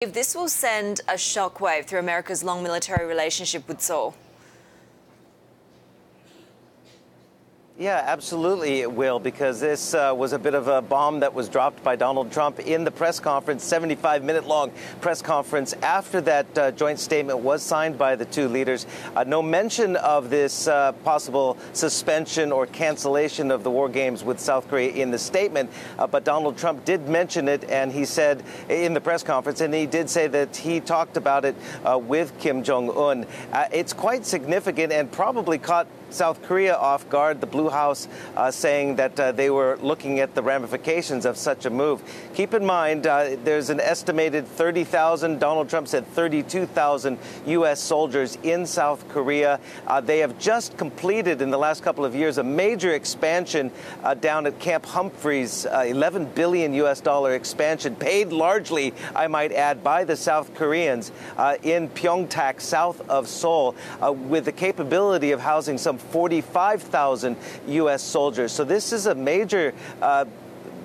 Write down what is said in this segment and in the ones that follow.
If this will send a shockwave through America's long military relationship with Seoul. Yeah, absolutely it will, because this was a bit of a bomb that was dropped by Donald Trump in the press conference, 75-minute-long press conference after that joint statement was signed by the two leaders. No mention of this possible suspension or cancellation of the war games with South Korea in the statement, but Donald Trump did mention it, and he said in the press conference, and he did say that he talked about it with Kim Jong-un. It's quite significant and probably caught South Korea off guard, the Blue House saying that they were looking at the ramifications of such a move. Keep in mind, there's an estimated 30,000, Donald Trump said 32,000 U.S. soldiers in South Korea. They have just completed in the last couple of years a major expansion down at Camp Humphreys, $11 billion U.S. dollar expansion, paid largely, I might add, by the South Koreans in Pyeongtaek, south of Seoul, with the capability of housing some 45,000 U.S. soldiers. So this is a major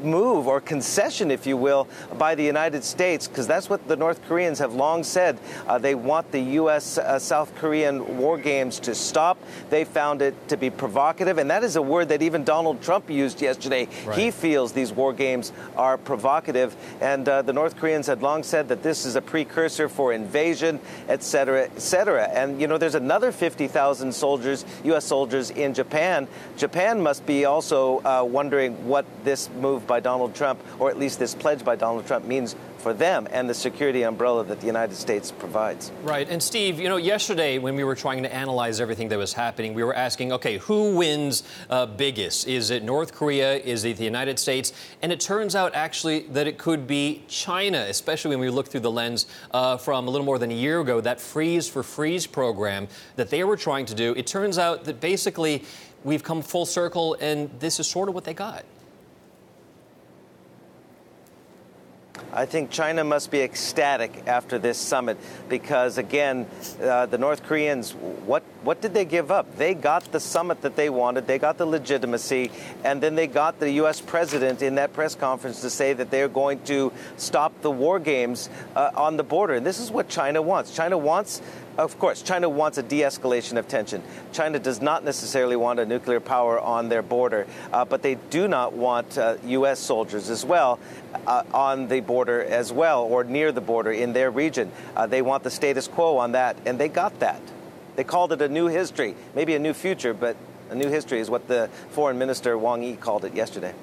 move or concession, if you will, by the United States, because that's what the North Koreans have long said. They want the U.S. South Korean war games to stop. They found it to be provocative, and that is a word that even Donald Trump used yesterday. Right. He feels these war games are provocative, and the North Koreans had long said that this is a precursor for invasion, et cetera, et cetera. And, you know, there's another 50,000 soldiers, U.S. soldiers in Japan. Japan must be also wondering what this move by Donald Trump, or at least this pledge by Donald Trump, means for them and the security umbrella that the United States provides. Right. And Steve, you know, yesterday when we were trying to analyze everything that was happening, we were asking, okay, who wins biggest? Is it North Korea? Is it the United States? And it turns out actually that it could be China, especially when we look through the lens from a little more than a year ago, that freeze for freeze program that they were trying to do. It turns out that basically we've come full circle, and this is sort of what they got. I think China must be ecstatic after this summit because, again, the North Koreans, what did they give up? They got the summit that they wanted. They got the legitimacy. And then they got the U.S. president in that press conference to say that they're going to stop the war games on the border. And this is what China wants. Of course, China wants a de-escalation of tension. China does not necessarily want a nuclear power on their border, but they do not want U.S. soldiers as well on the border as well, or near the border in their region. They want the status quo on that, and they got that. They called it a new history, maybe a new future, but a new history is what the foreign minister Wang Yi called it yesterday.